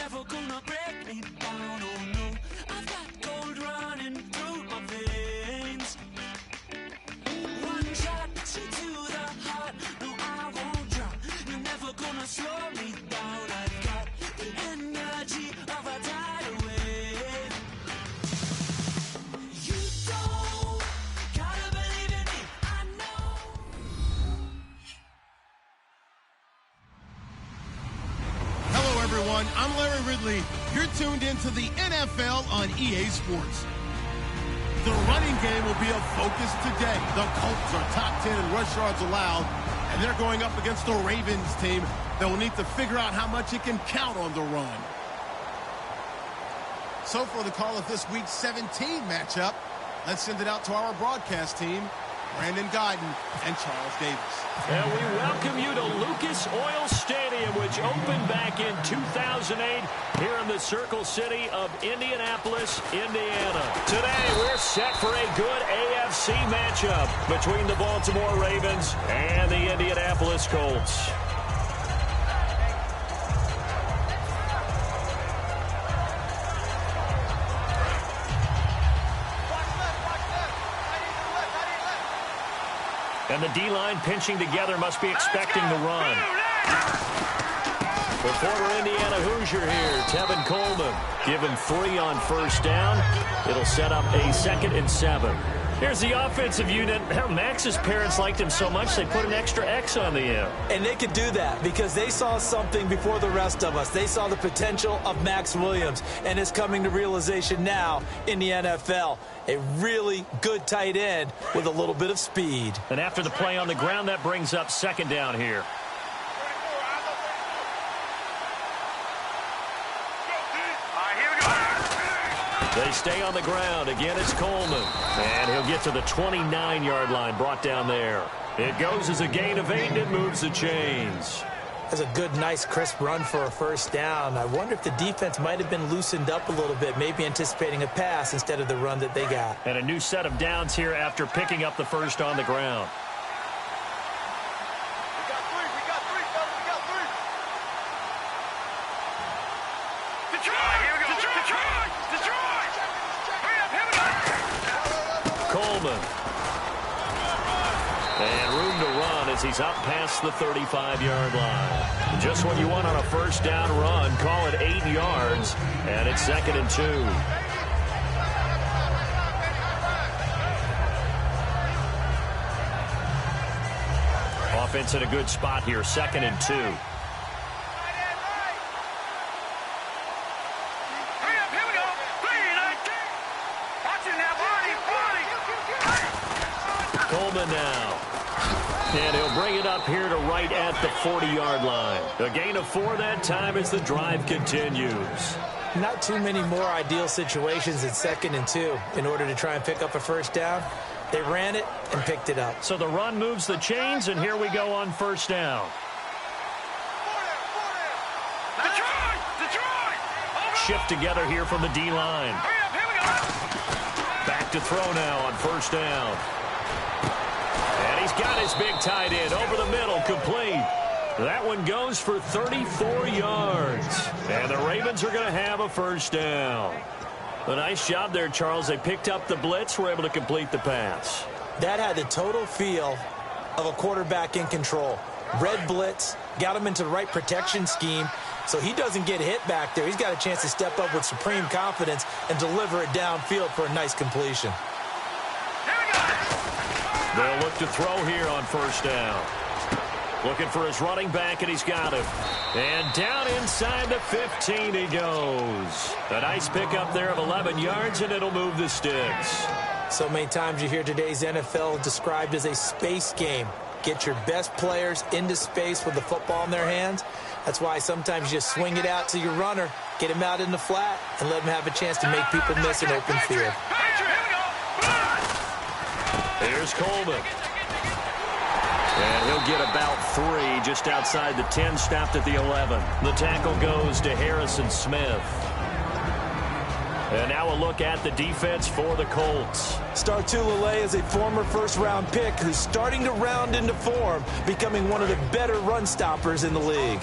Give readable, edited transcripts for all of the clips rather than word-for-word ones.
never gonna break me down, oh no. I've got gold running through my veins. One shot, straight to the heart. No, I won't drop. You're never gonna slow me down. I've got the energy of a tidal wave. You don't gotta believe in me, I know. Hello, everyone. I'm Larry Ridley. You're tuned into the NFL on EA Sports. The running game will be a focus today. The Colts are top 10 in rush yards allowed, and they're going up against the Ravens team that will need to figure out how much it can count on the run. So for the call of this Week 17 matchup, let's send it out to our broadcast team, Brandon Guyton and Charles Davis. And we welcome you to Lucas Oil Stadium, which opened back in 2008 here in the Circle City of Indianapolis, Indiana. Today, we're set for a good AFC matchup between the Baltimore Ravens and the Indianapolis Colts. And the D-line pinching together must be expecting the run. The former Indiana Hoosier here, Tevin Coleman, given 3 on first down. It'll set up a 2nd and 7. Here's the offensive unit. Max's parents liked him so much they put an extra X on the end. And they could do that because they saw something before the rest of us. They saw the potential of Max Williams, and it's coming to realization now in the NFL. A really good tight end with a little bit of speed. And after the play on the ground, that brings up 2nd down here. They stay on the ground. Again, it's Coleman. And he'll get to the 29-yard line, brought down there. It goes as a gain of 8, and it moves the chains. That's a good, nice, crisp run for a first down. I wonder if the defense might have been loosened up a little bit, maybe anticipating a pass instead of the run that they got. And a new set of downs here after picking up the first on the ground. Coleman. And room to run as he's up past the 35-yard line. Just what you want on a first down run. Call it 8 yards, and it's 2nd and 2. Offense in a good spot here, 2nd and 2. Coleman now. And he'll bring it up here to right at the 40-yard line. A gain of 4 that time as the drive continues. Not too many more ideal situations at 2nd and 2 in order to try and pick up a first down. They ran it and picked it up. So the run moves the chains, and here we go on first down. Shift together here from the D-line. Back to throw now on first down. And he's got his big tight end over the middle, complete. That one goes for 34 yards. And the Ravens are going to have a first down. A nice job there, Charles. They picked up the blitz, were able to complete the pass. That had the total feel of a quarterback in control. Red blitz, got him into the right protection scheme, so he doesn't get hit back there. He's got a chance to step up with supreme confidence and deliver it downfield for a nice completion. They'll look to throw here on first down. Looking for his running back, and he's got him. And down inside the 15 he goes. A nice pickup there of 11 yards, and it'll move the sticks. So many times you hear today's NFL described as a space game. Get your best players into space with the football in their hands. That's why sometimes you just swing it out to your runner, get him out in the flat, and let him have a chance to make people miss an open field. Here's Coleman. And he'll get about 3 just outside the 10, stopped at the 11. The tackle goes to Harrison Smith. And now a look at the defense for the Colts. Startulele is a former first-round pick who's starting to round into form, becoming one of the better run stoppers in the league.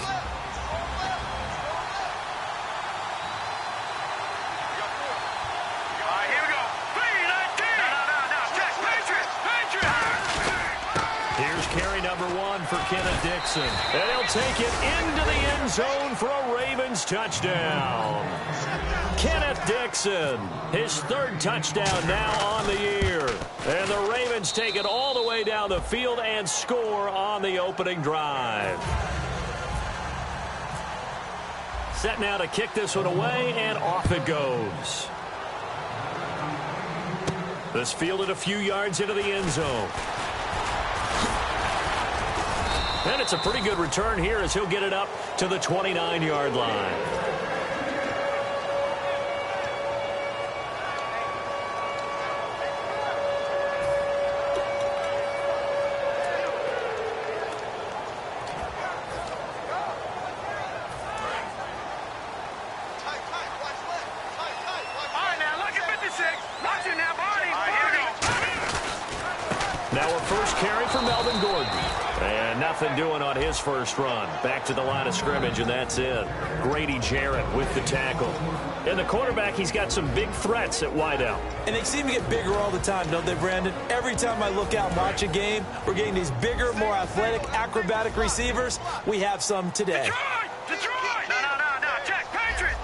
Kenneth Dixon. And he'll take it into the end zone for a Ravens touchdown. Kenneth Dixon, his third touchdown now on the year. And the Ravens take it all the way down the field and score on the opening drive. Set now to kick this one away, and off it goes. This fielded a few yards into the end zone. And it's a pretty good return here as he'll get it up to the 29-yard line. Nothing doing on his first run. Back to the line of scrimmage, and that's it. Grady Jarrett with the tackle. And the quarterback, he's got some big threats at wideout. And they seem to get bigger all the time, don't they, Brandon? Every time I look out and watch a game, we're getting these bigger, more athletic, acrobatic receivers. We have some today. Detroit! No, check. Patriot!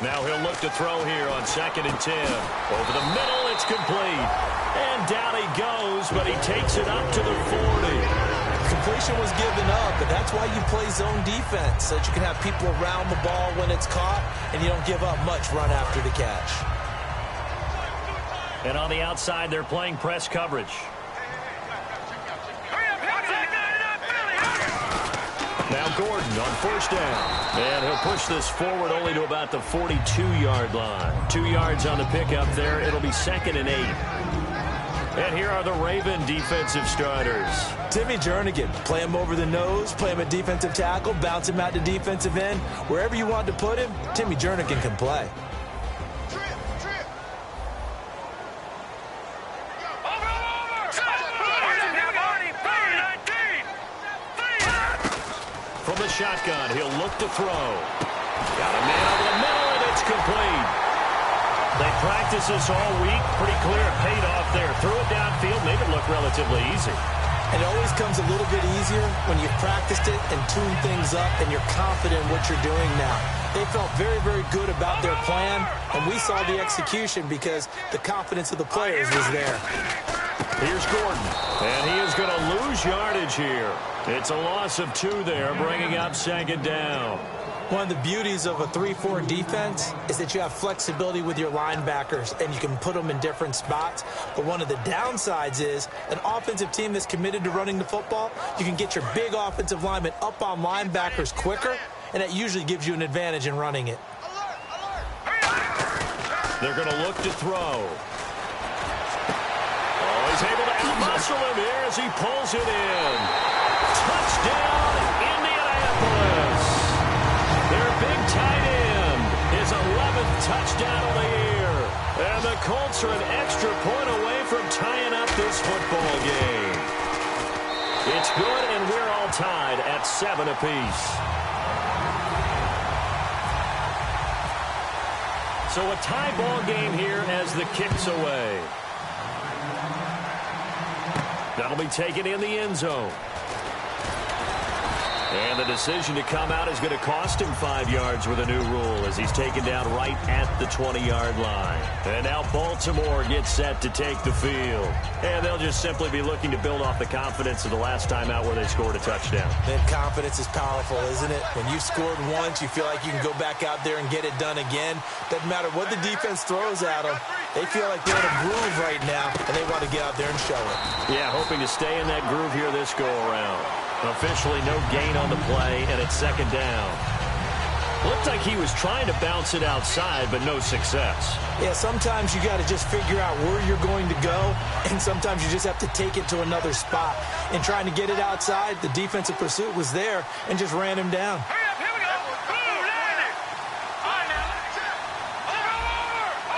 Now he'll look to throw here on 2nd and 10. Over the middle, it's complete. And down he goes, but he takes it up to the 40. Completion was given up, but that's why you play zone defense, so that you can have people around the ball when it's caught, and you don't give up much run after the catch. And on the outside, they're playing press coverage. Now Gordon on first down. And he'll push this forward only to about the 42-yard line. 2 yards on the pickup there. It'll be 2nd and 8. And here are the Raven defensive starters. Timmy Jernigan, play him over the nose, play him at defensive tackle, bounce him out to defensive end. Wherever you want to put him, Timmy Jernigan can play. From the shotgun, he'll look to throw. Got a man over the middle, and it's complete. They practiced this all week. Pretty clear it paid off there. Threw it downfield, made it look relatively easy. It always comes a little bit easier when you've practiced it and tuned things up and you're confident in what you're doing now. They felt very, very good about their plan, and we saw the execution because the confidence of the players was there. Here's Gordon, and he is going to lose yardage here. It's a loss of 2 there, bringing up 2nd down. One of the beauties of a 3-4 defense is that you have flexibility with your linebackers, and you can put them in different spots. But one of the downsides is an offensive team that's committed to running the football, you can get your big offensive linemen up on linebackers quicker, and that usually gives you an advantage in running it. They're going to look to throw. He's able to out-muscle him here as he pulls it in. Touchdown, Indianapolis. Their big tight end, his 11th touchdown of the year. And the Colts are an extra point away from tying up this football game. It's good, and we're all tied at 7 apiece. So a tie ball game here as the kick's away. That'll be taken in the end zone. And the decision to come out is going to cost him 5 yards with a new rule as he's taken down right at the 20-yard line. And now Baltimore gets set to take the field. And they'll just simply be looking to build off the confidence of the last time out where they scored a touchdown. That confidence is powerful, isn't it? When you've scored once, you feel like you can go back out there and get it done again. Doesn't matter what the defense throws at them. They feel like they're in a groove right now, and they want to get out there and show it. Yeah, hoping to stay in that groove here this go-around. Officially no gain on the play, and it's 2nd down. Looked like he was trying to bounce it outside, but no success. Yeah, sometimes you got to just figure out where you're going to go, and sometimes you just have to take it to another spot. In trying to get it outside, the defensive pursuit was there and just ran him down. Hurry up, here we go. Boom, landed. All right, now.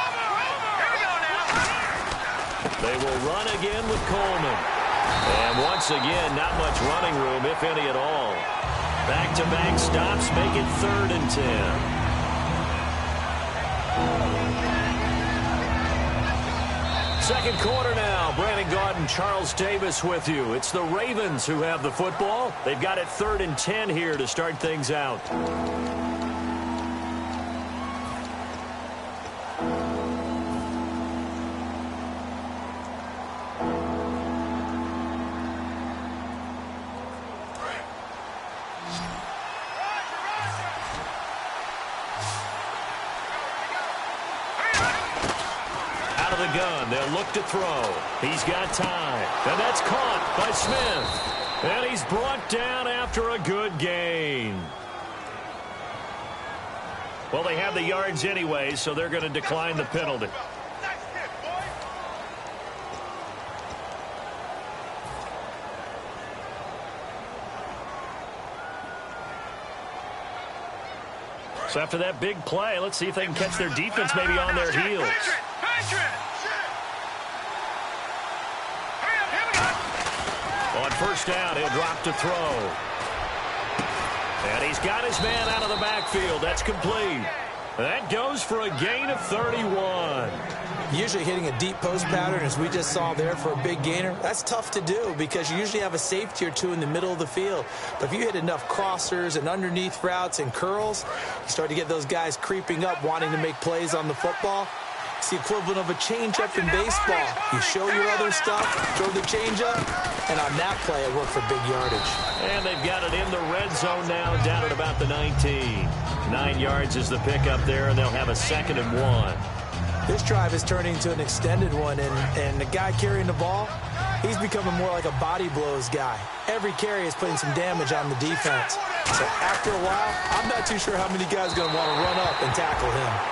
Over. Here we go now. They will run again with Coleman. And once again, not much running room, if any at all. Back-to-back stops make it 3rd and 10. Second quarter now. Brandon Gaudin, Charles Davis with you. It's the Ravens who have the football. They've got it 3rd and 10 here to start things out. Gun. They'll look to throw. He's got time. And that's caught by Smith. And he's brought down after a good gain. Well, they have the yards anyway, so they're going to decline the penalty. So after that big play, let's see if they can catch their defense maybe on their heels. On first down, he'll drop to throw. And he's got his man out of the backfield. That's complete. That goes for a gain of 31. Usually hitting a deep post pattern, as we just saw there, for a big gainer, that's tough to do because you usually have a safety or two in the middle of the field. But if you hit enough crossers and underneath routes and curls, you start to get those guys creeping up wanting to make plays on the football. It's the equivalent of a changeup in baseball. You show your other stuff, throw the changeup, and on that play, it worked for big yardage. And they've got it in the red zone now, down at about the 19. 9 yards is the pickup there, and they'll have a 2nd and 1. This drive is turning into an extended one, and the guy carrying the ball, he's becoming more like a body blows guy. Every carry is putting some damage on the defense. So after a while, I'm not too sure how many guys are going to want to run up and tackle him.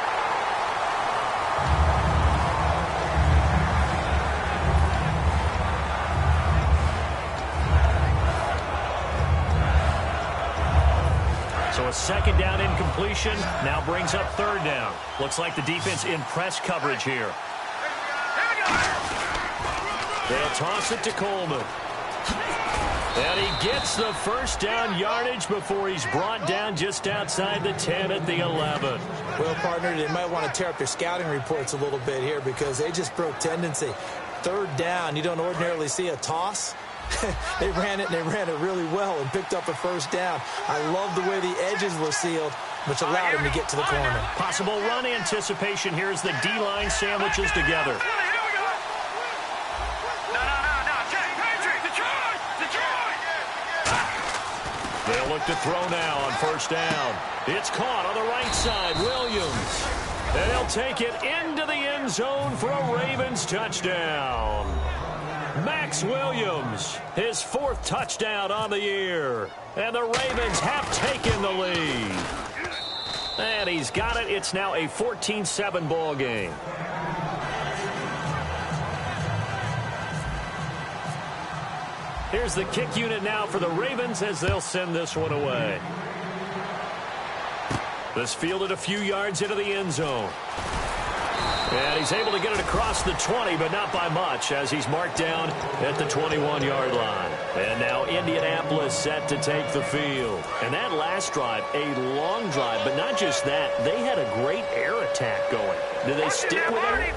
So a 2nd down incompletion now brings up 3rd down. Looks like the defense in press coverage here. They'll toss it to Coleman. And he gets the 1st down yardage before he's brought down just outside the 10 at the 11. Well, partner, they might want to tear up their scouting reports a little bit here because they just broke tendency. 3rd down, you don't ordinarily see a toss. They ran it, and they ran it really well and picked up a 1st down. I love the way the edges were sealed, which allowed him to get to the corner. Possible run anticipation here as the D-line sandwiches together. They'll look to throw now on 1st down. It's caught on the right side. Williams. And he'll take it into the end zone for a Ravens touchdown. Max Williams, his 4th touchdown on the year. And the Ravens have taken the lead. And he's got it. It's now a 14-7 ball game. Here's the kick unit now for the Ravens as they'll send this one away. This fielded a few yards into the end zone. And he's able to get it across the 20, but not by much, as he's marked down at the 21-yard line. And now Indianapolis set to take the field. And that last drive, a long drive, but not just that. They had a great air attack going. Do they stick with it?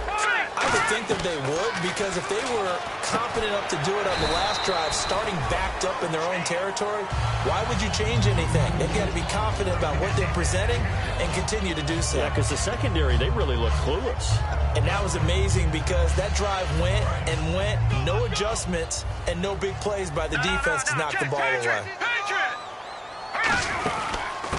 I would think that they would, because if they were confident enough to do it on the last drive, starting backed up in their own territory, why would you change anything? They've got to be confident about what they're presenting and continue to do so. Yeah, because the secondary, they really look clueless. And that was amazing because that drive went and went, no adjustments, and no big plays by the defense to knock the ball away.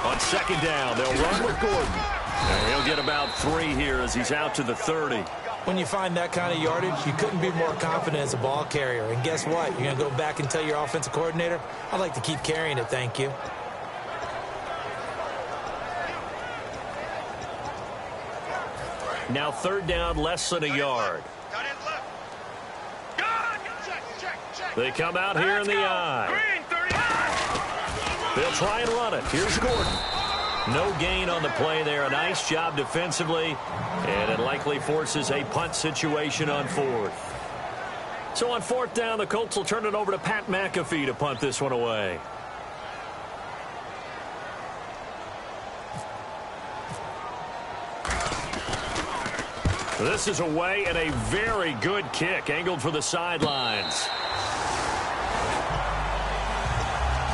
On 2nd down, they'll run with Gordon. And he'll get about 3 here as he's out to the 30. When you find that kind of yardage, you couldn't be more confident as a ball carrier. And guess what? You're going to go back and tell your offensive coordinator, I'd like to keep carrying it, thank you. Now 3rd down, less than a yard. They come out here in the eye. They'll try and run it. Here's Gordon. No gain on the play there. A nice job defensively. And it likely forces a punt situation on 4th. So on 4th down, the Colts will turn it over to Pat McAfee to punt this one away. This is away and a very good kick angled for the sidelines.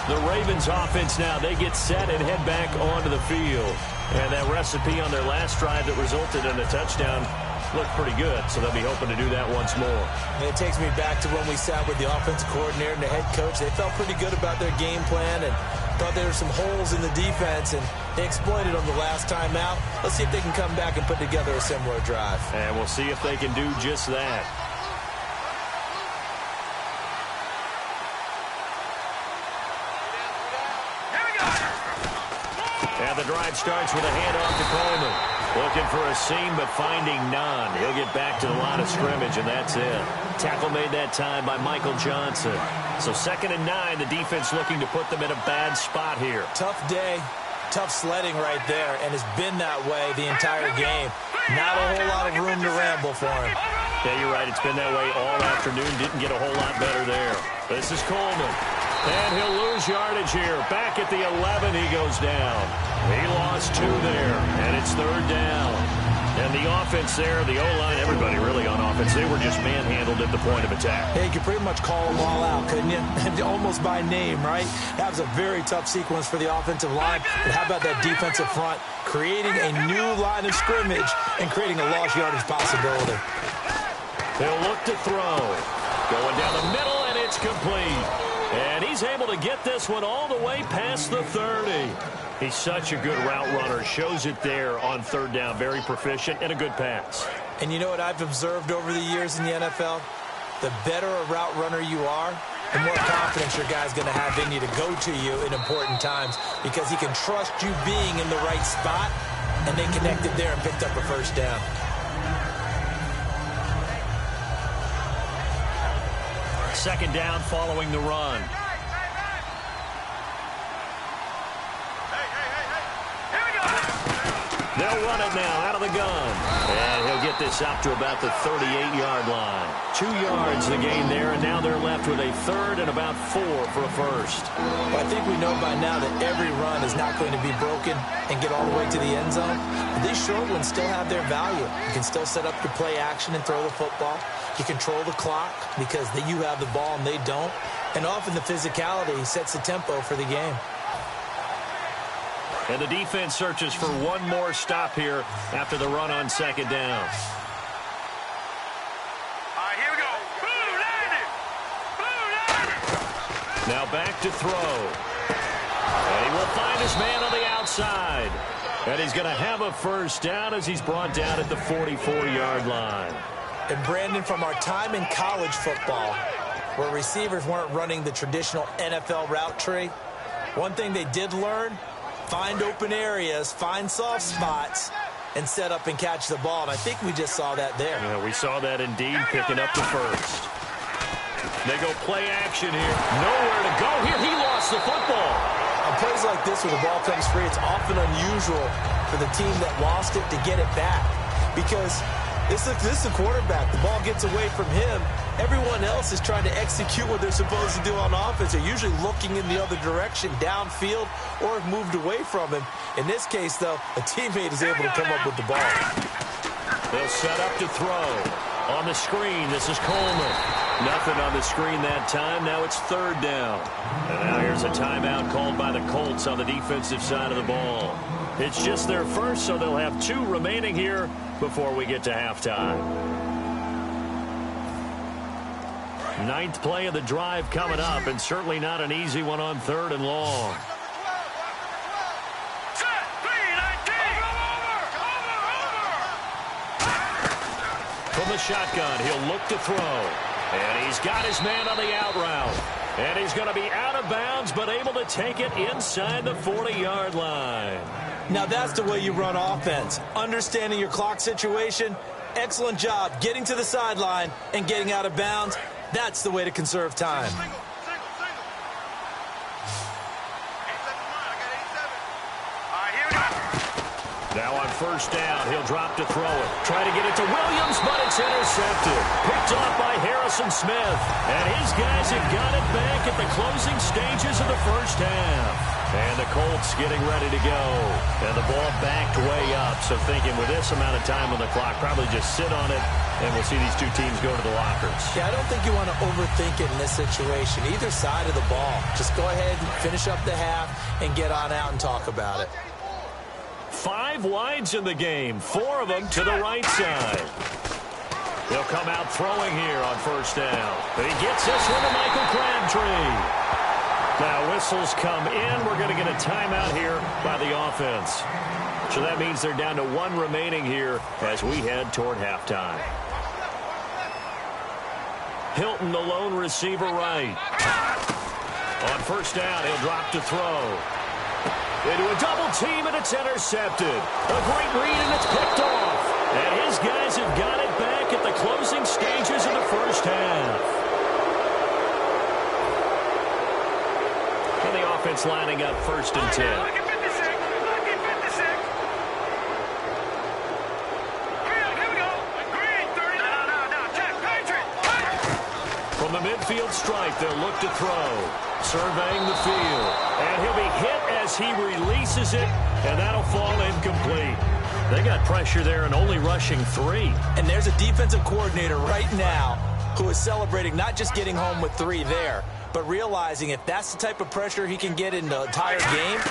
The Ravens offense now, they get set and head back onto the field. And that recipe on their last drive that resulted in a touchdown looked pretty good, so they'll be hoping to do that once more. And it takes me back to when we sat with the offensive coordinator and the head coach. They felt pretty good about their game plan and thought there were some holes in the defense, and they exploited them the last time out. Let's see if they can come back and put together a similar drive. And we'll see if they can do just that. And the drive starts with a handoff to Coleman. Looking for a seam, but finding none. He'll get back to the line of scrimmage, and that's it. Tackle made that time by Michael Johnson. So 2nd and 9, the defense looking to put them in a bad spot here. Tough day, tough sledding right there, and it's been that way the entire game. Not a whole lot of room to ramble for him. Yeah, you're right. It's been that way all afternoon. Didn't get a whole lot better there. This is Coleman. And he'll lose yardage here. Back at the 11, he goes down. He lost 2 there, and it's 3rd down. And the offense there, the O-line, everybody really on offense, they were just manhandled at the point of attack. Yeah, you could pretty much call them all out, couldn't you? Almost by name, right? That was a very tough sequence for the offensive line. But how about that defensive front? Creating a new line of scrimmage and creating a lost yardage possibility. They'll look to throw. Going down the middle, and it's complete. And he's able to get this one all the way past the 30. He's such a good route runner. Shows it there on 3rd down. Very proficient and a good pass. And you know what I've observed over the years in the NFL? The better a route runner you are, the more confidence your guy's going to have in you to go to you in important times because he can trust you being in the right spot, and they connected there and picked up a 1st down. Second down following the run. They'll run it now out of the gun. And he'll get this out to about the 38-yard line. 2 yards the gain there, and now they're left with a 3rd and about 4 for a 1st. Well, I think we know by now that every run is not going to be broken and get all the way to the end zone. But these short ones still have their value. You can still set up your play action and throw the football. You control the clock because you have the ball and they don't. And often the physicality sets the tempo for the game. And the defense searches for one more stop here after the run on 2nd down. All right, here we go. Blue landed. Blue landed. Now back to throw. And he will find his man on the outside. And he's going to have a 1st down as he's brought down at the 44-yard line. And Brandon, from our time in college football, where receivers weren't running the traditional NFL route tree, one thing they did learn, find open areas, find soft spots, and set up and catch the ball. And I think we just saw that there. Yeah, we saw that indeed, picking up the 1st. They go play action here. Nowhere to go here. He lost the football. On plays like this where the ball comes free, it's often unusual for the team that lost it to get it back. Because this is the quarterback. The ball gets away from him. Everyone else is trying to execute what they're supposed to do on offense. They're usually looking in the other direction, downfield, or have moved away from him. In this case, though, a teammate is able to come up with the ball. They'll set up to throw. On the screen, this is Coleman. Nothing on the screen that time. Now it's 3rd down. And now here's a timeout called by the Colts on the defensive side of the ball. It's just their 1st, so they'll have 2 remaining here before we get to halftime. 9th play of the drive coming up, and certainly not an easy one on 3rd and long. From the shotgun, he'll look to throw. And he's got his man on the out route. And he's going to be out of bounds, but able to take it inside the 40-yard line. Now that's the way you run offense. Understanding your clock situation. Excellent job getting to the sideline and getting out of bounds. That's the way to conserve time. Now on 1st down, he'll drop to throw it. Try to get it to Williams, but it's intercepted. Picked off by Harrison Smith. And his guys have got it back at the closing stages of the 1st half. And the Colts getting ready to go. And the ball backed way up. So thinking with this amount of time on the clock, probably just sit on it, and we'll see these two teams go to the lockers. Yeah, I don't think you want to overthink it in this situation. Either side of the ball. Just go ahead and finish up the half and get on out and talk about it. 5 wides in the game. 4 of them to the right side. They'll come out throwing here on first down. But he gets this one to Michael Crabtree. Now whistles come in. We're going to get a timeout here by the offense. So that means they're down to 1 remaining here as we head toward halftime. Hilton, the lone receiver right. On first down, he'll drop to throw. Into a double team, and it's intercepted. A great read, and it's picked off. And his guys have got it back at the closing stages of the first half. And the offense lining up first and 10. Lucky 56. Lucky 56. Here we go. Green 30. No. Check. Patriot. From the midfield stripe, they'll look to throw. Surveying the field. And he'll be hit as he releases it, and that'll fall incomplete. They got pressure there and only rushing 3. And there's a defensive coordinator right now who is celebrating not just getting home with 3 there, but realizing if that's the type of pressure he can get in the entire game,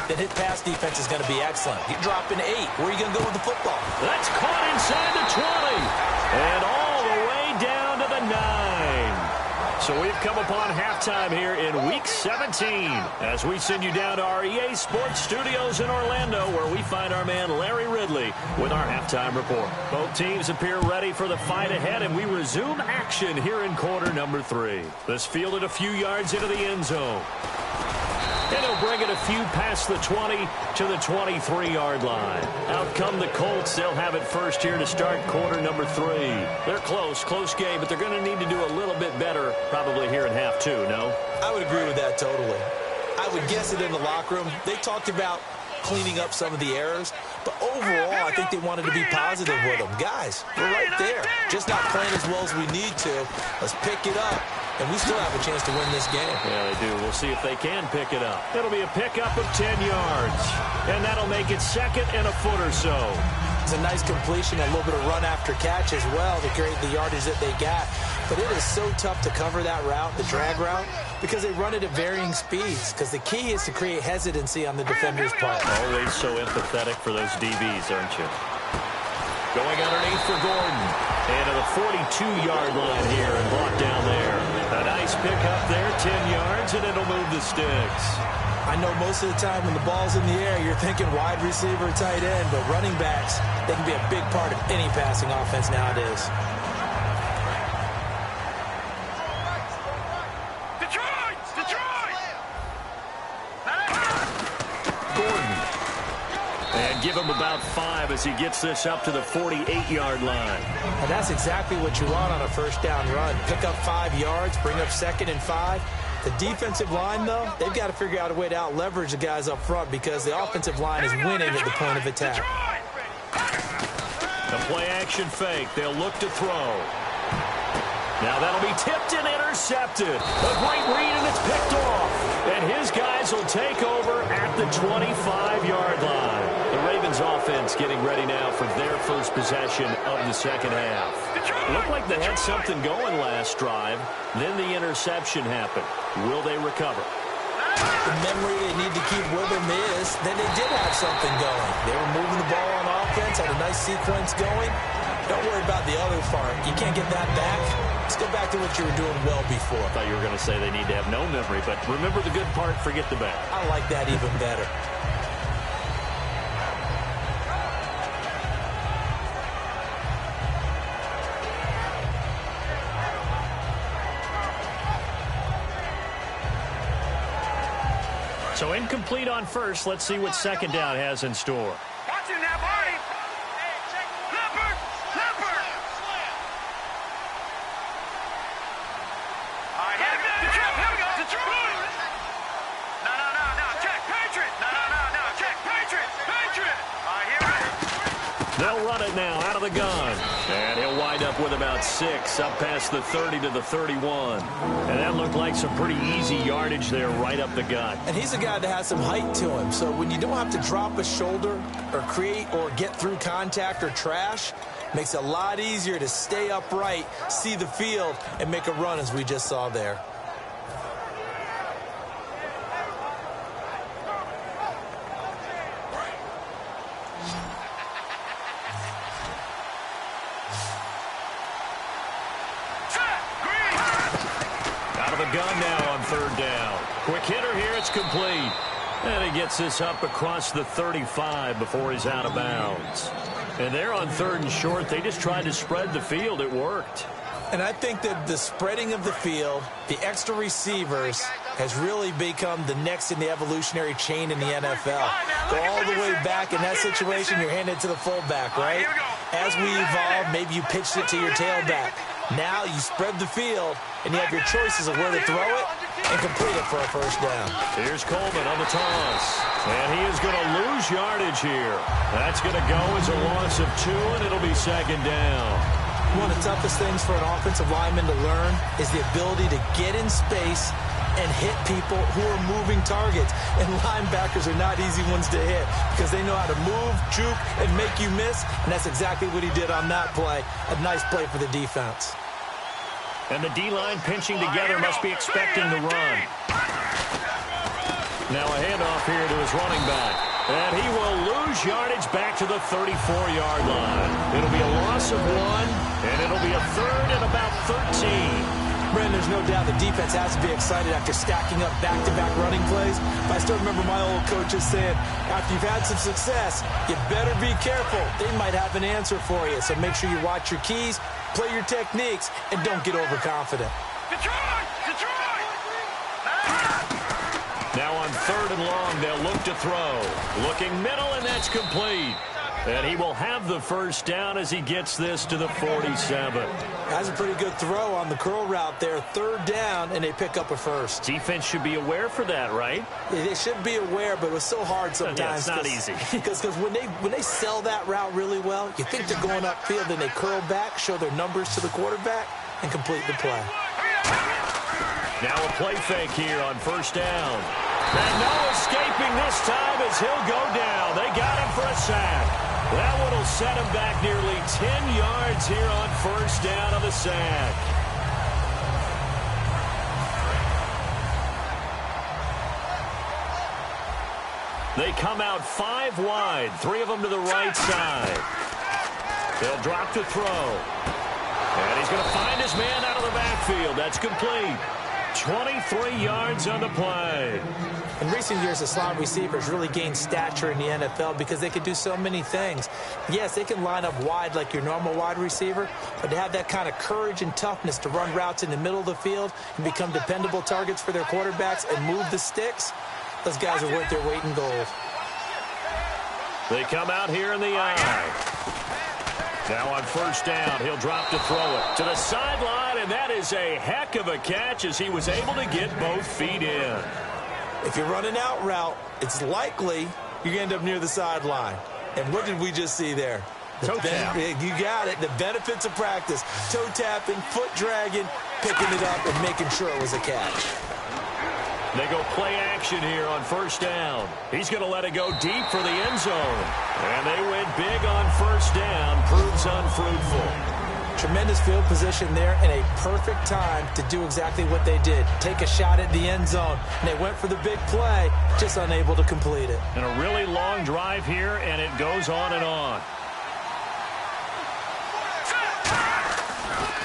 then his pass defense is going to be excellent. You're dropping 8. Where are you going to go with the football? That's caught inside the 20. And all the way down to the 9. So we've come upon halftime here in Week 17 as we send you down to our EA Sports Studios in Orlando, where we find our man Larry Ridley with our halftime report. Both teams appear ready for the fight ahead, and we resume action here in quarter number 3. This fielded a few yards into the end zone. And he'll bring it a few past the 20 to the 23-yard line. Out come the Colts. They'll have it first here to start quarter number 3. They're close game, but they're going to need to do a little bit better probably here in half 2, no? I would agree with that totally. I would guess it in the locker room. They talked about cleaning up some of the errors, but overall, I think they wanted to be positive with them. Guys, we're right there. Just not playing as well as we need to. Let's pick it up, and we still have a chance to win this game. Yeah, they do. We'll see if they can pick it up. It'll be a pickup of 10 yards, and that'll make it 2nd and a foot or so. It's a nice completion, a little bit of run after catch as well to create the yardage that they got. But it is so tough to cover that route, the drag route, because they run it at varying speeds. Because the key is to create hesitancy on the defender's part. Always so empathetic for those DBs, aren't you? Going underneath for Gordon. And to the 42-yard line here and brought down there. A nice pickup there, 10 yards, and it'll move the sticks. I know most of the time when the ball's in the air, you're thinking wide receiver, tight end, but running backs, they can be a big part of any passing offense nowadays. Gordon. And give him about 5 as he gets this up to the 48-yard line. And that's exactly what you want on a first down run. Pick up 5 yards, bring up 2nd and 5. The defensive line, though, they've got to figure out a way to out-leverage the guys up front because the offensive line is winning at the point of attack. The play-action fake. They'll look to throw. Now that'll be tipped and intercepted. A great read, and it's picked off. And his guys will take over at the 25-yard line. The Ravens offense getting ready now for their first possession of the second half. Looked like they had something going last drive. Then the interception happened. Will they recover? The memory they need to keep with them is that they did have something going. They were moving the ball on offense, had a nice sequence going. Don't worry about the other part. You can't get that back. Let's go back to what you were doing well before. I thought you were going to say they need to have no memory, but remember the good part, forget the bad. I like that even better. So incomplete on first. Let's see what second down has in store. Watch him now, Barney. Leopard. All right, here we go. Detroit. No. Check. Patriot. No. Check. Patriot. All right, here we go. They'll run it now out of the gun. And he'll wind up with about 6, up past the 30 to the 31. And that looked like some pretty easy yardage there right up the gut. And he's a guy that has some height to him. So when you don't have to drop a shoulder or create or get through contact or trash, makes it a lot easier to stay upright, see the field, and make a run as we just saw there. Gun now on 3rd down. Quick hitter here, it's complete. And he gets this up across the 35 before he's out of bounds. And they're on 3rd and short. They just tried to spread the field. It worked. And I think that the spreading of the field, the extra receivers, has really become the next in the evolutionary chain in the NFL. Go all the way back. In that situation, you're handed to the fullback, right? As we evolve, maybe you pitched it to your tailback. Now you spread the field, and you have your choices of where to throw it and complete it for a 1st down. Here's Coleman on the toss. And he is going to lose yardage here. That's going to go as a loss of 2, and it'll be 2nd down. One of the toughest things for an offensive lineman to learn is the ability to get in space and hit people who are moving targets. And linebackers are not easy ones to hit because they know how to move, juke, and make you miss. And that's exactly what he did on that play. A nice play for the defense. And the D-line pinching together must be expecting the run. Now a handoff here to his running back. And he will lose yardage back to the 34-yard line. It'll be a loss of 1, and it'll be a 3rd and about 13. Brandon, there's no doubt the defense has to be excited after stacking up back-to-back running plays. But I still remember my old coaches saying, after you've had some success, you better be careful. They might have an answer for you. So make sure you watch your keys, play your techniques, and don't get overconfident. Detroit! Detroit! Now on 3rd and long, they'll look to throw. Looking middle, and that's complete. And he will have the 1st down as he gets this to the 47. That's a pretty good throw on the curl route there. 3rd down, and they pick up a 1st. Defense should be aware for that, right? They should be aware, but it was so hard sometimes. Yeah, it's not easy. Because when they sell that route really well, you think they're going upfield, then they curl back, show their numbers to the quarterback, and complete the play. Now a play fake here on 1st down. And no escaping this time as he'll go down. They got him for a sack. That one will set him back nearly 10 yards here on 1st down of the sack. They come out 5 wide, 3 of them to the right side. They'll drop to throw. And he's going to find his man out of the backfield. That's complete. 23 yards on the play. In recent years, the slot receivers really gained stature in the NFL because they can do so many things. Yes, they can line up wide like your normal wide receiver, but to have that kind of courage and toughness to run routes in the middle of the field and become dependable targets for their quarterbacks and move the sticks, those guys are worth their weight in gold. They come out here in the eye. Now on 1st down, he'll drop to throw it to the sideline, and that is a heck of a catch as he was able to get both feet in. If you're running out route, it's likely you're going to end up near the sideline. And what did we just see there? Toe tap. You got it. The benefits of practice. Toe tapping, foot dragging, picking it up, and making sure it was a catch. They go play action here on 1st down. He's going to let it go deep for the end zone. And they went big on 1st down. Proves unfruitful. Tremendous field position there and a perfect time to do exactly what they did. Take a shot at the end zone. And they went for the big play, just unable to complete it. And a really long drive here, and it goes on and on.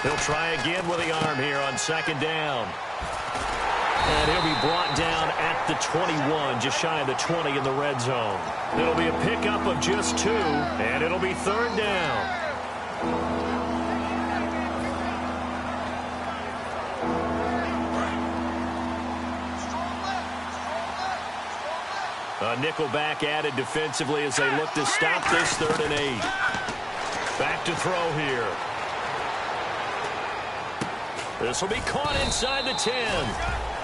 He'll try again with the arm here on 2nd down. And he'll be brought down at the 21, just shy of the 20 in the red zone. It'll be a pickup of just 2, and it'll be 3rd down. A nickelback added defensively as they look to stop this 3rd and 8. Back to throw here. This will be caught inside the 10.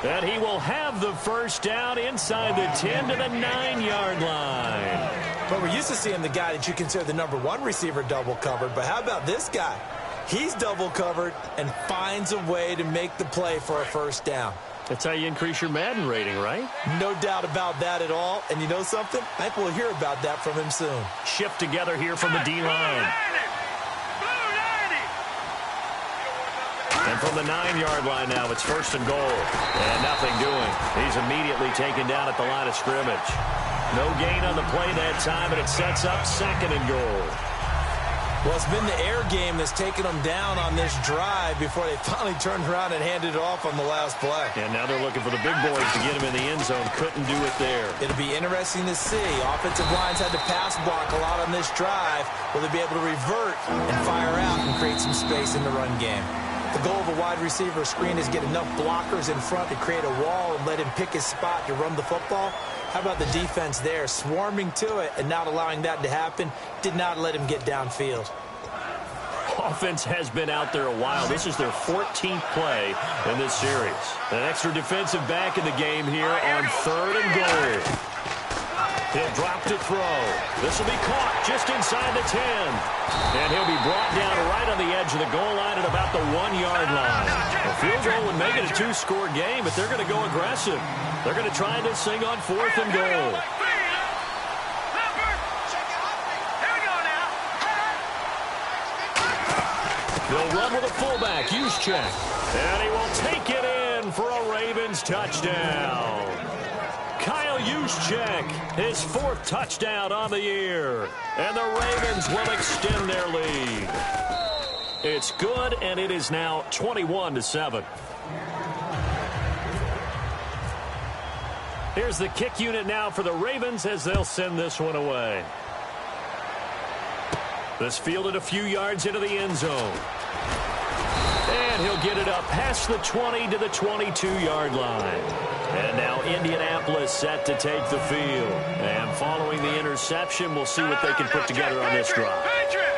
And he will have the first down inside the 10 to the 9-yard line. But we're used to seeing the guy that you consider the number one receiver double covered. But how about this guy? He's double covered and finds a way to make the play for a first down. That's how you increase your Madden rating, right? No doubt about that at all. And you know something? I think we'll hear about that from him soon. Shift together here from the D-line. And from the 9-yard line now, it's first and goal. And nothing doing. He's immediately taken down at the line of scrimmage. No gain on the play that time, and it sets up second and goal. Well, it's been the air game that's taken them down on this drive before they finally turned around and handed it off on the last play. And now they're looking for the big boys to get him in the end zone. Couldn't do it there. It'll be interesting to see. Offensive lines had to pass block a lot on this drive. Will they be able to revert and fire out and create some space in the run game? The goal of a wide receiver screen is get enough blockers in front to create a wall and let him pick his spot to run the football. How about the defense there, swarming to it and not allowing that to happen? Did not let him get downfield. Offense has been out there a while. This is their 14th play in this series. An extra defensive back in the game here on third and goal. He'll drop to throw. This will be caught just inside the 10. And he'll be brought down right on the edge of the goal line at about the 1-yard line. A field goal would make it a 2-score game, but they're going to go aggressive. They're going to try this thing on fourth and goal. They'll run with a fullback, Juszczyk. And he will take it in for a Ravens touchdown. Kyle Juszczyk, his 4th touchdown on the year. And the Ravens will extend their lead. It's good, and it is now 21-7. Here's the kick unit now for the Ravens as they'll send this one away. This fielded a few yards into the end zone. And he'll get it up past the 20 to the 22-yard line. And now Indianapolis set to take the field. And following the interception, we'll see what they can put together on this drive.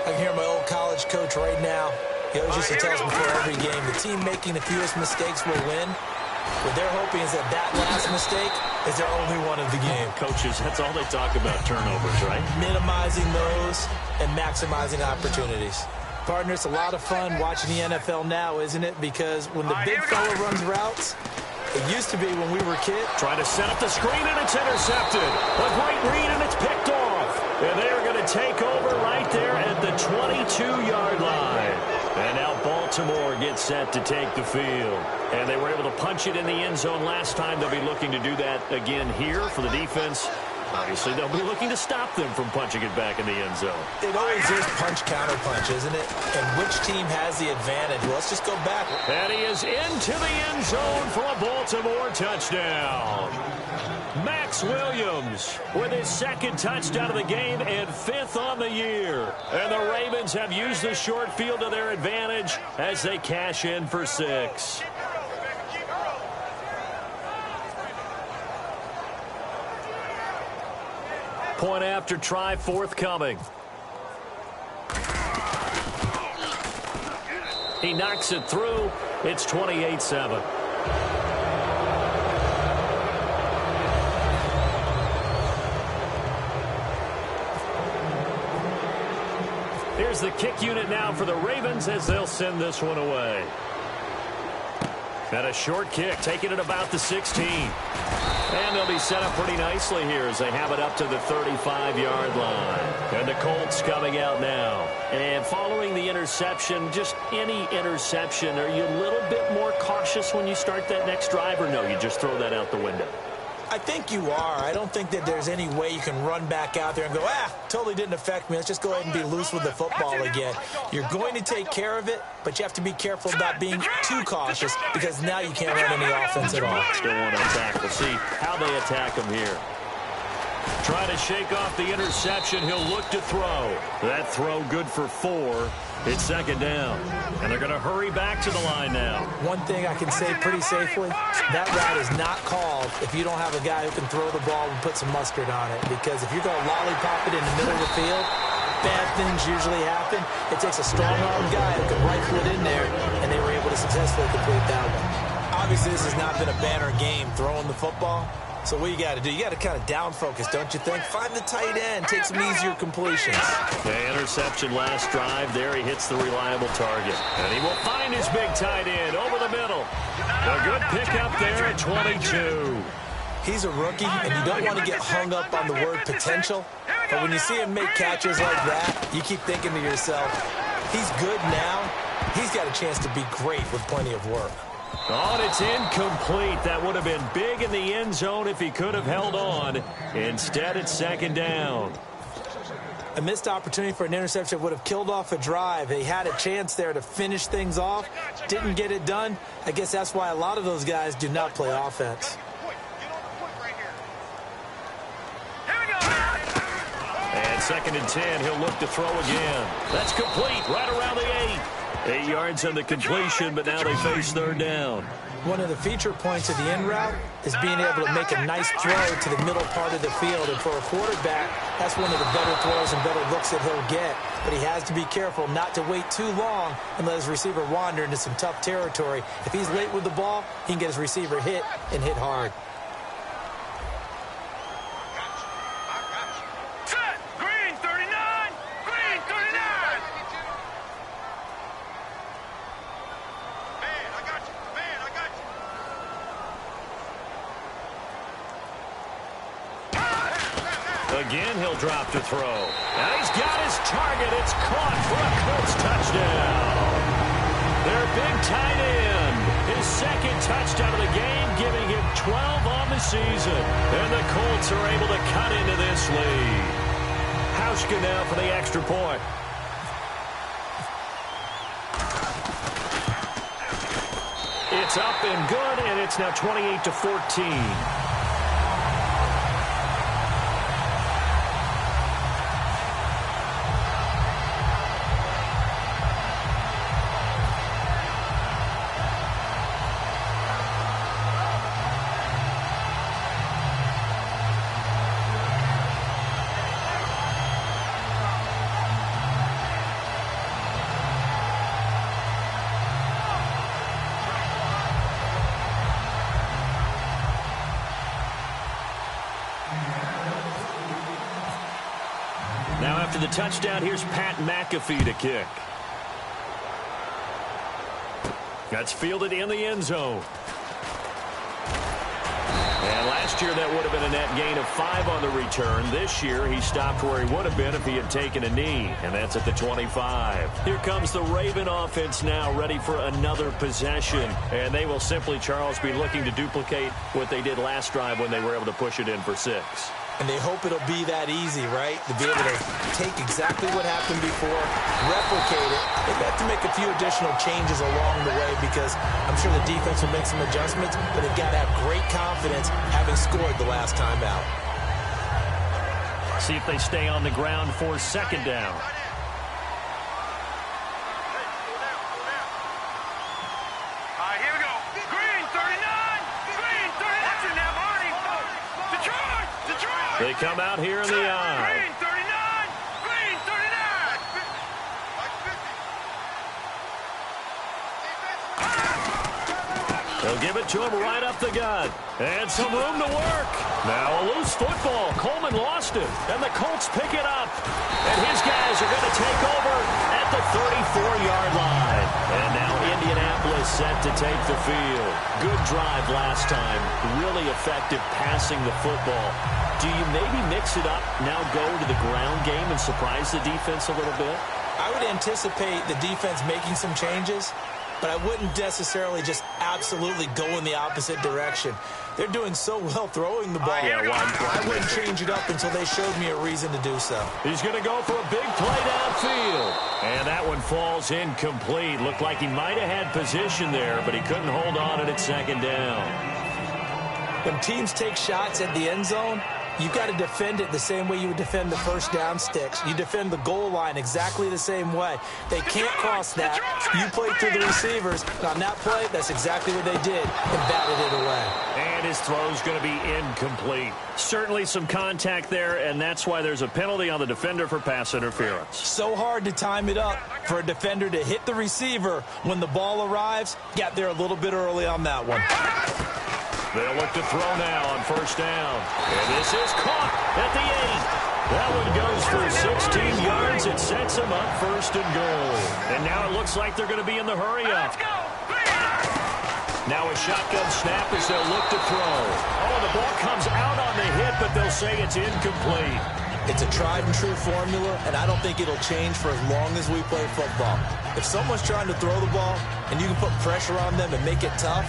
I can hear my old college coach right now. He always used to tell us before every game, the team making the fewest mistakes will win. What they're hoping is that last mistake is their only one of the game. Coaches, that's all they talk about, turnovers, right? Minimizing those and maximizing opportunities. Partner, it's a lot of fun watching the NFL now, isn't it? Because when the big fella runs routes, it used to be when we were kids. Trying to set up the screen, and it's intercepted. A great read, and it's picked off. And they're going to take over right there at the 22-yard line. And now Baltimore gets set to take the field. And they were able to punch it in the end zone last time. They'll be looking to do that again here for the defense. Obviously, they'll be looking to stop them from punching it back in the end zone. It always is punch-counter-punch, isn't it? And which team has the advantage? Well, let's just go back. And he is into the end zone for a Baltimore touchdown. Max Williams with his 2nd touchdown of the game and 5th on the year. And the Ravens have used the short field to their advantage as they cash in for 6. Point after try forthcoming. He knocks it through. It's 28-7. Here's the kick unit now for the Ravens as they'll send this one away. And a short kick, taking it about the 16. And they'll be set up pretty nicely here as they have it up to the 35-yard line. And the Colts coming out now. And following the interception, just any interception, are you a little bit more cautious when you start that next drive, or no, you just throw that out the window? I think you are. I don't think that there's any way you can run back out there and go, totally didn't affect me. Let's just go ahead and be loose with the football again. You're going to take care of it, but you have to be careful about being too cautious because now you can't run any offense at all. Still want to attack. We'll see how they attack him here. Trying to shake off the interception. He'll look to throw. That throw good for 4. It's 2nd down. And they're going to hurry back to the line now. One thing I can say pretty safely, that route is not called if you don't have a guy who can throw the ball and put some mustard on it. Because if you're going to lollipop it in the middle of the field, bad things usually happen. It takes a strong-armed guy who can rifle it in there, and they were able to successfully complete that one. Obviously, this has not been a banner game throwing the football. So what you got to do, you got to kind of down focus, don't you think? Find the tight end, take some easier completions. The interception last drive. There he hits the reliable target. And he will find his big tight end over the middle. A good pickup there at 22. He's a rookie, and you don't want to get hung up on the word potential. But when you see him make catches like that, you keep thinking to yourself, he's good now. He's got a chance to be great with plenty of work. Oh, and it's incomplete. That would have been big in the end zone if he could have held on. Instead, it's second down. A missed opportunity for an interception would have killed off a drive. They had a chance there to finish things off. Didn't get it done. I guess that's why a lot of those guys do not play offense. And second and 10, he'll look to throw again. That's complete, right around the 8. 8 yards on the completion, but now they face third down. One of the feature points of the end route is being able to make a nice throw to the middle part of the field. And for a quarterback, that's one of the better throws and better looks that he'll get. But he has to be careful not to wait too long and let his receiver wander into some tough territory. If he's late with the ball, he can get his receiver hit and hit hard. Again, he'll drop to throw. And he's got his target. It's caught for a Colts touchdown. Their big tight end. His second touchdown of the game, giving him 12 on the season. And the Colts are able to cut into this lead. Hauschka now for the extra point. It's up and good, and it's now 28-14. Now after the touchdown, here's Pat McAfee to kick. That's fielded in the end zone. And last year, that would have been a net gain of 5 on the return. This year, he stopped where he would have been if he had taken a knee, and that's at the 25. Here comes the Raven offense now, ready for another possession. And they will simply, Charles, be looking to duplicate what they did last drive when they were able to push it in for 6. And they hope it'll be that easy, right? To be able to take exactly what happened before, replicate it. They've got to make a few additional changes along the way because I'm sure the defense will make some adjustments, but they've got to have great confidence having scored the last time out. See if they stay on the ground for second down. Here we go. Green, 39. Green, 39. Watch it now, Barney. Detroit. They come out here in the eye. Green, 39. Green, 39. They'll give it to him right up the gut. And some room to work. Now a loose football. Coleman lost it. And the Colts pick it up. And his guys are going to take over at the 34-yard line. And now Indianapolis set to take the field. Good drive last time. Really effective passing the football. Do you maybe mix it up, now go to the ground game and surprise the defense a little bit? I would anticipate the defense making some changes, but I wouldn't necessarily just absolutely go in the opposite direction. They're doing so well throwing the ball. I wouldn't change it up until they showed me a reason to do so. He's going to go for a big play downfield. And that one falls incomplete. Looked like he might have had position there, but he couldn't hold on at second down. When teams take shots at the end zone, you've got to defend it the same way you would defend the first down sticks. You defend the goal line exactly the same way. They can't cross that. You play through the receivers. And on that play, that's exactly what they did and batted it away. And his throw's going to be incomplete. Certainly some contact there, and that's why there's a penalty on the defender for pass interference. So hard to time it up for a defender to hit the receiver when the ball arrives. Got there a little bit early on that one. They'll look to throw now on first down. And this is caught at the 8. That one goes for 16 yards. It sets them up first and goal. And now it looks like they're going to be in the hurry-up. Now a shotgun snap as they'll look to throw. Oh, the ball comes out on the hit, but they'll say it's incomplete. It's a tried-and-true formula, and I don't think it'll change for as long as we play football. If someone's trying to throw the ball and you can put pressure on them and make it tough,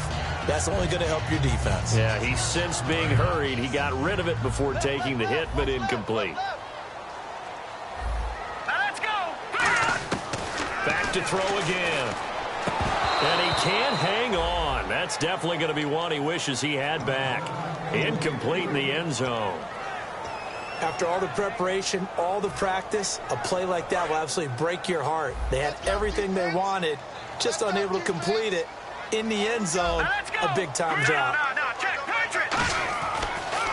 that's only going to help your defense. Yeah, he's since being hurried. He got rid of it before taking the hit, but incomplete. Let's go. Back to throw again. And he can't hang on. That's definitely going to be one he wishes he had back. Incomplete in the end zone. After all the preparation, all the practice, a play like that will absolutely break your heart. They had everything they wanted, just unable to complete it. In the end zone, a big-time drop.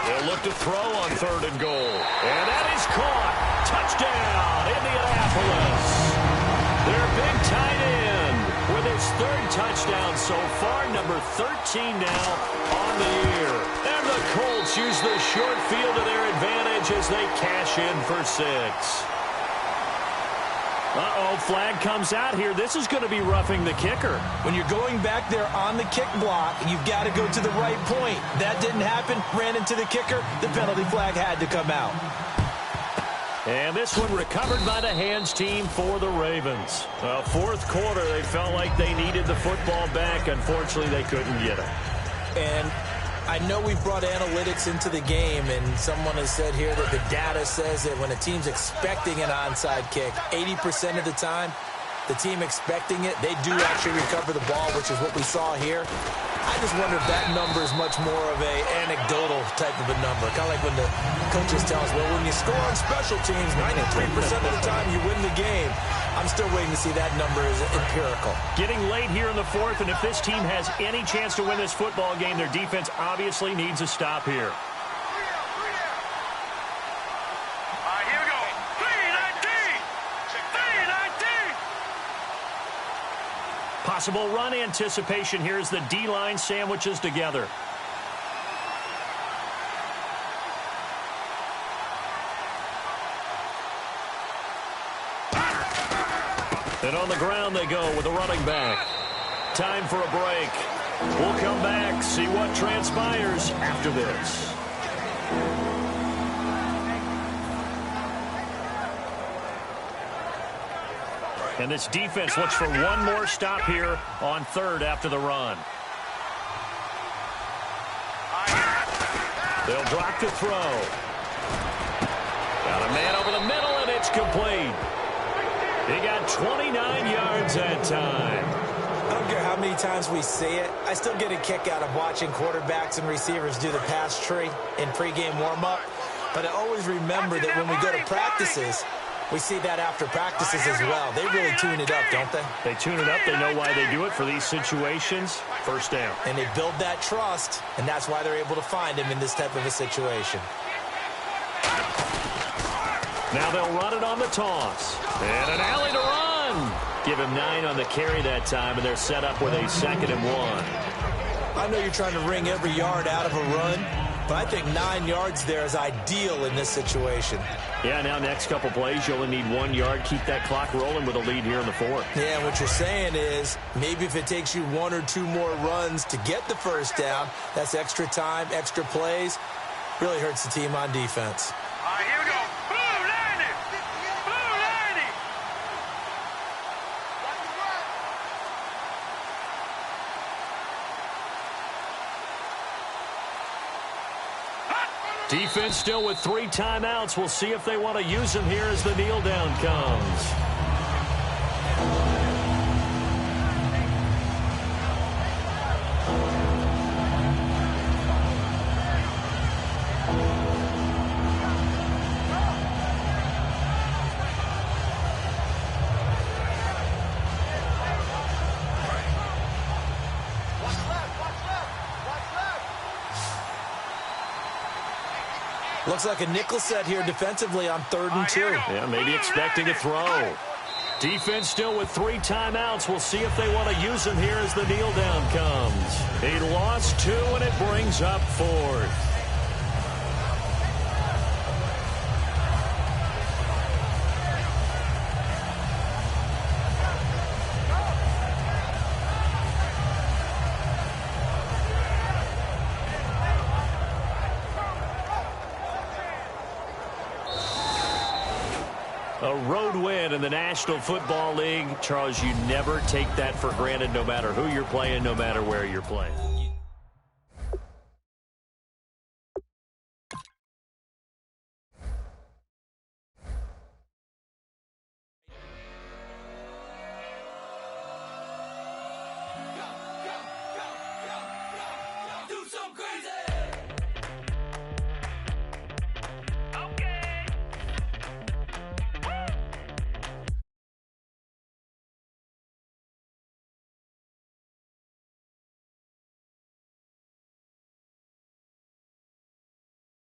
They'll look to throw on third and goal. And that is caught. Touchdown, Indianapolis. Their big tight end with his third touchdown so far, number 13 now on the year. And the Colts use the short field to their advantage as they cash in for 6. Uh-oh, flag comes out here. This is going to be roughing the kicker. When you're going back there on the kick block, you've got to go to the right point. That didn't happen. Ran into the kicker. The penalty flag had to come out. And this one recovered by the hands team for the Ravens. Fourth quarter, they felt like they needed the football back. Unfortunately, they couldn't get it. And I know we've brought analytics into the game, and someone has said here that the data says that when a team's expecting an onside kick, 80% of the time, the team expecting it, they do actually recover the ball, which is what we saw here. I just wonder if that number is much more of a anecdotal type of a number. Kind of like when the coaches tell us, well, when you score on special teams, 93% of the time you win the game. I'm still waiting to see that number is empirical. Getting late here in the fourth, and if this team has any chance to win this football game, their defense obviously needs a stop here. Here we go. 319. 319. Possible run anticipation here as the D-line sandwiches together. And on the ground they go with a running back. Time for a break. We'll come back, see what transpires after this. And this defense looks for one more stop here on third after the run. They'll drop to throw. Got a man over the middle, and it's complete. He got 29 yards that time. I don't care how many times we see it. I still get a kick out of watching quarterbacks and receivers do the pass tree in pregame warm-up. But I always remember that when we go to practices, we see that after practices as well. They really tune it up, don't they? They tune it up. They know why they do it for these situations. First down. And they build that trust, and that's why they're able to find him in this type of a situation. Now they'll run it on the toss. And an alley to run. Give him 9 on the carry that time, and they're set up with a 2nd and 1. I know you're trying to wring every yard out of a run, but I think 9 yards there is ideal in this situation. Yeah, now next couple plays, you only need 1 yard. Keep that clock rolling with a lead here in the fourth. Yeah, what you're saying is maybe if it takes you 1 or 2 more runs to get the first down, that's extra time, extra plays. Really hurts the team on defense. Here we go. Blue 90. Blue 90. Defense still with 3 timeouts. We'll see if they want to use them here as the kneel down comes. Looks like a nickel set here defensively on 3rd and 2. Yeah, maybe expecting a throw. Defense still with 3 timeouts. We'll see if they want to use them here as the kneel down comes. He lost 2, and it brings up 4th. A road win in the National Football League. Charles, you never take that for granted no matter who you're playing, no matter where you're playing.